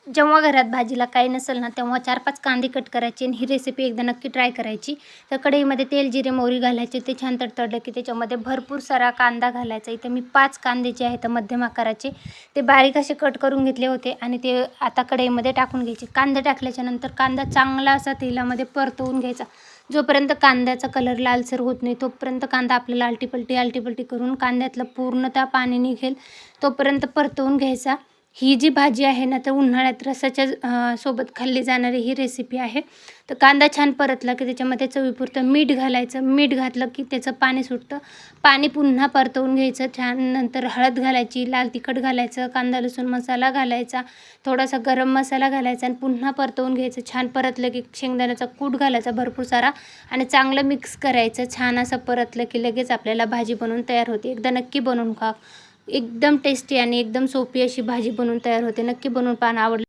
जेव्हा घरात भाजीला काही नसेल ना, तेव्हा 4-5 कांदे कट करायचे आणि ही रेसिपी एकदा नक्की ट्राय करायची. तर कढईमध्ये तेल, जिरे, मोहरी घालायचे. ते छान तडतडलं की त्याच्यामध्ये भरपूर सारा कांदा घालायचा. इथे मी 5 कांदे जे आहेत मध्यम आकाराचे ते बारीक असे कट करून घेतले होते आणि ते आता कढईमध्ये टाकून घ्यायचे. कांदा टाकल्याच्यानंतर कांदा चांगला असा तेलामध्ये परतवून घ्यायचा. जोपर्यंत कांद्याचा कलर लालसर होत नाही तोपर्यंत कांदा आपल्याला आलटीपलटी करून कांद्यातलं पूर्णतः पाणी निघेल तोपर्यंत परतवून घ्यायचा. ही जी भाजी आहे ना, तर उन्हाळ्यात रसाच्या सोबत खाल्ली जाणारी ही रेसिपी आहे. तर कांदा छान परतला की त्याच्यामध्ये चवीपुरतं मीठ घालायचं. मीठ घातलं की त्याचं पाणी सुटतं. पाणी पुन्हा परतवून घ्यायचं छान. नंतर हळद घालायची, लाल तिखट घालायचं, कांदा लसूण मसाला घालायचा, थोडासा गरम मसाला घालायचा आणि पुन्हा परतवून घ्यायचं. छान परतलं की शेंगदाण्याचा कूट घालायचा भरपूर सारा आणि चांगलं मिक्स करायचं. छान असं परतलं की लगेच आपल्याला भाजी बनवून तयार होते. एकदा नक्की बनवून खा. एकदम टेस्टी आणि एकदम सोपी अशी भाजी बनवून तयार होते. नक्की बनवून पाहा. आवडली